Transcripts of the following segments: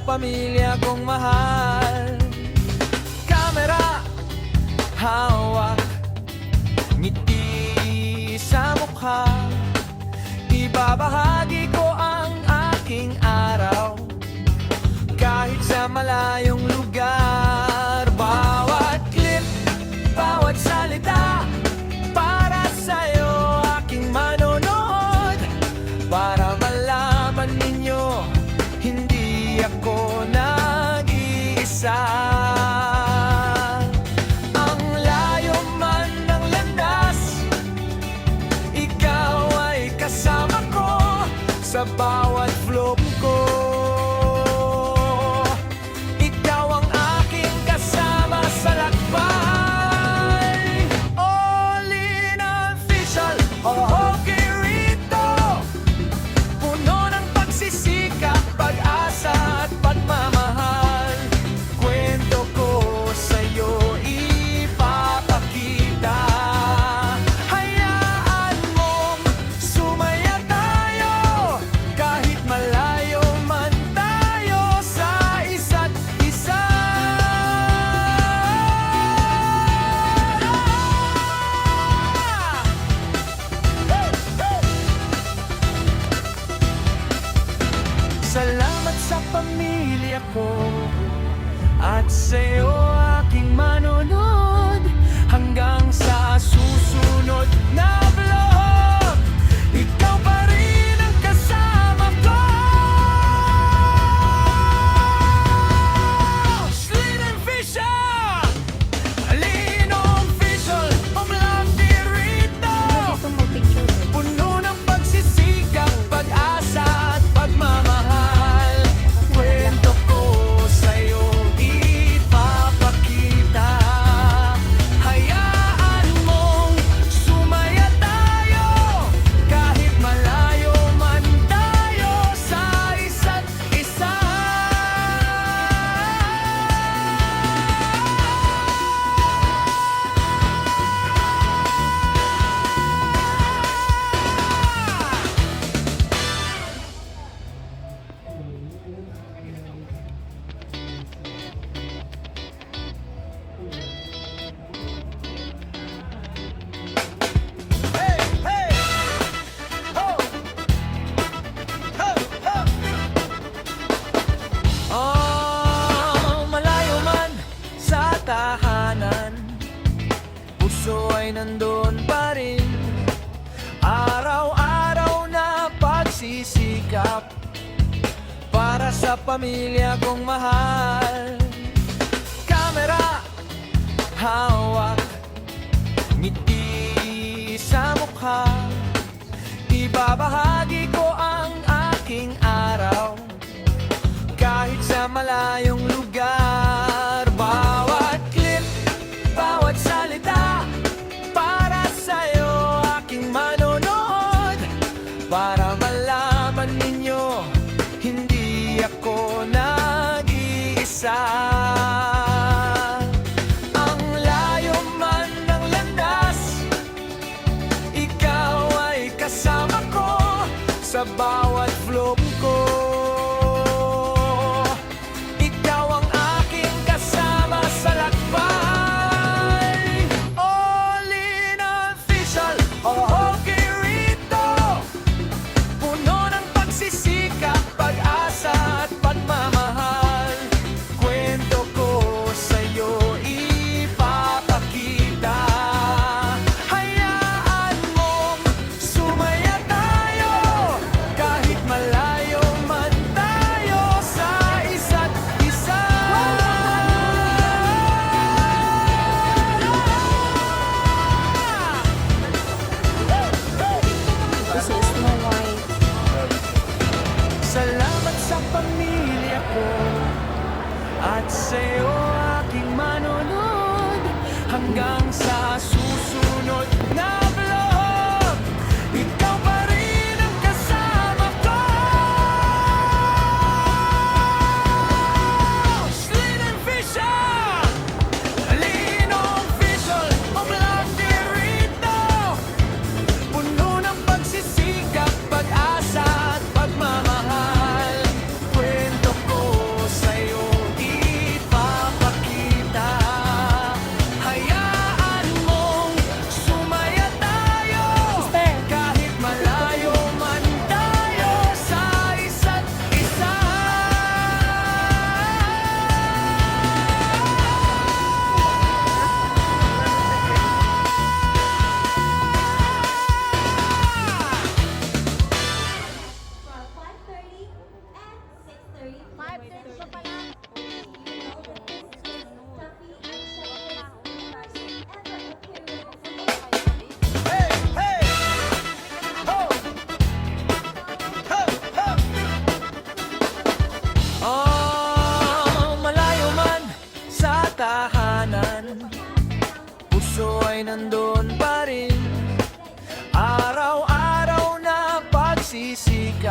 pamilya kong mahal. Kamera, hawak, ngiti sa mukha, ibabahagi ko ang aking araw kahit sa malayong lugar. Bawat clip, bawat salita para sa'yo aking manonood, para malaman ninyo hindi ako nag-iisa. Ang layo man ng landas, ikaw ay kasama ko sa bawat vlog ko. Ikaw ang aking kasama sa lakbay. All in official, okay rito. Puno ng pagsisikap, pag-asa at pagmamahal. Kwento ko sa'yo ipapakita. Hayaan mong sumaya tayo kahit malayo man tayo sa isa't isa. Salamat sa pamilya ko at sa'yo aking manonood, hanggang sa susunod na vlog. Ikaw pa rin ang kasama ko. Slit and Fisher, Linong Official, Umlandi rito. Puno ng pagsisikap, pag-asa at pagmamahal. Kwento ko sa'yo ipapakita. Hayaan mong sumaya tayo kahit malayo man tayo sa isa't isa. Hey, hey! Ho! Ho! Ho! Malayo man sa tahanan, puso ay nandun pa rin. Araw-araw na pagsisikap para sa pamilya kong mahal. Kamera, hawak, ngiti sa mukha, ibabahagi ko ang aking araw kahit sa malayong lugar. Bawat clip, bawat salita para sa'yo aking manonood, para malaman ninyo hindi ako nag-iisa. Ang layo man ng landas, ikaw ay kasama ko sa bawat vlog ko. Ikaw ang aking kasama sa lakbay. All in official, okay rito. Puno ng pagsisikap, pag-asa at pagmamahal. Kwento ko sa'yo ipapakita. Hayaan mong sumaya tayo kahit malayo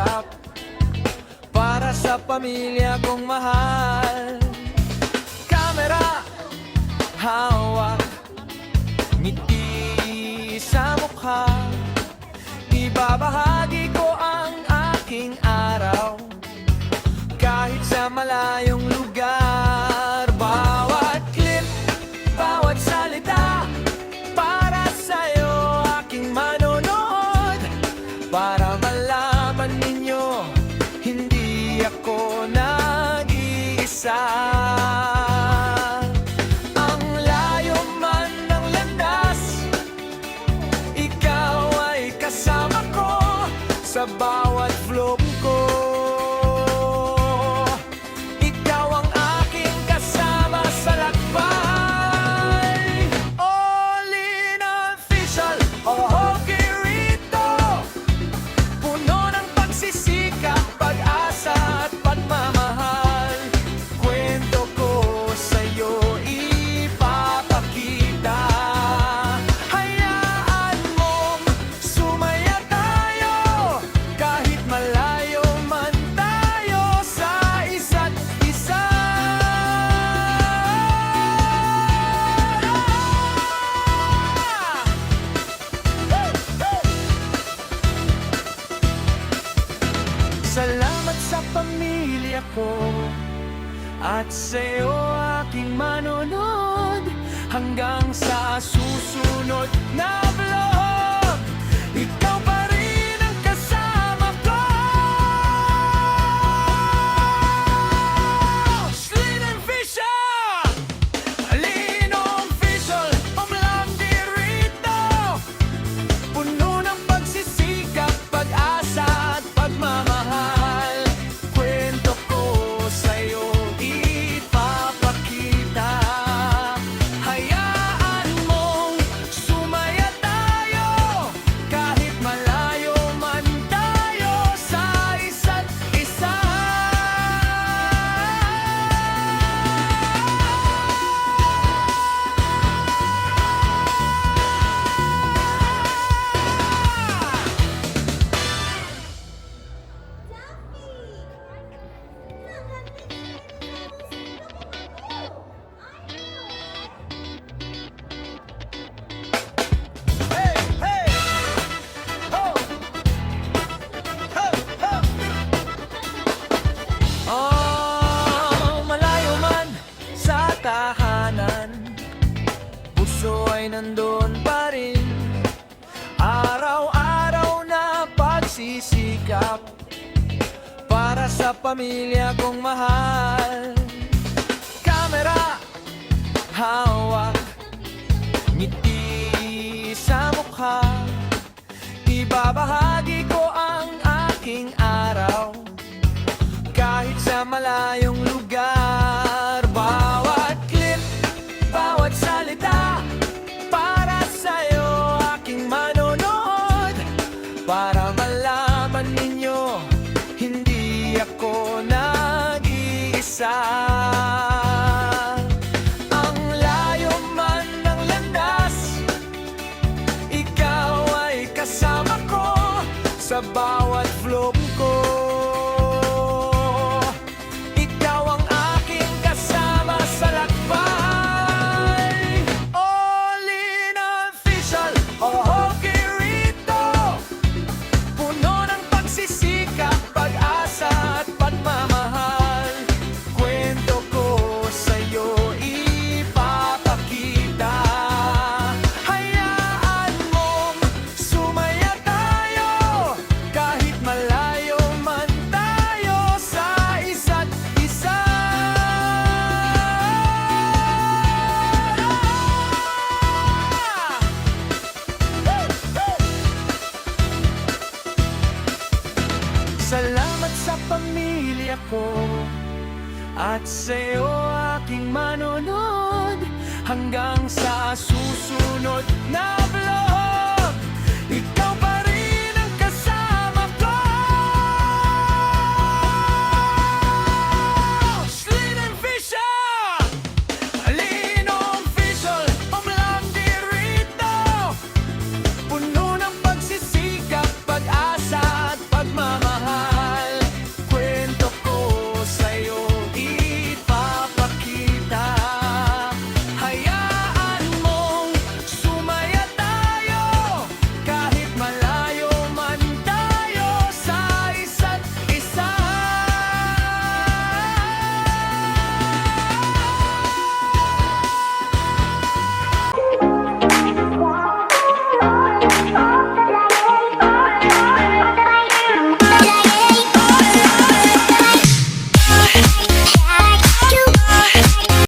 pagsisikap para sa pamilya kong mahal. Kamera, hawak, ngiti sa mukha, ibabahagi ko ang aking araw kahit sa malayong lugar. Bawat clip, bawat salita para sa'yo aking manonood, para malaman ninyo hindi ako nag-iisa. Ang layo man ng landas, ikaw ay kasama ko sa bawat vlog ko. Ikaw ang aking kasama sa lakbay. All in official, okay rito. Puno ng pagsisikap, pag-asa at pagmamahal. Kwento ko sa'yo ipapakita. Hayaan mong sumaya tayo kahit malayo man tayo sa isa't isa. Salamat sa pamilya ko at sa'yo aking manonood, hanggang sa susunod na vlog. Ikaw pa rin ang kasama ko. Slinang Fisher, Linong Official, Omlandi rito. Puno ng pagsisikap, pag-asa at pagmamahal. Kwento ko sa'yo ipapakita. Hayaan mong sumaya tayo kahit malayo man tayo sa isa't isa. Hey, hey! Ho! Ho! Ho! Malayo man sa tahanan, puso ay nandun pa rin. Araw-araw na pagsisikap para sa pamilya kong mahal. Kamera, hawak, ngiti sa mukha, ibabahagi ko ang aking araw kahit sa malayong lugar. Bawat clip, bawat salita para sa'yo aking manonood, para malaman ninyo hindi ako nag-iisa. Ang layo man ng landas, ikaw ay kasama ko sa bawat vlog ko. Ikaw ang aking kasama sa lakbay. All in official, okay rito. Puno ng pagsisikap, pag-asa at pagmamahal. Kwento ko sa'yo ipapakita. Hayaan mong sumaya tayo kahit malayo man tayo sa isa't isa. Salamat sa pamilya ko at sa'yo aking manonood, hanggang sa susunod na vlog.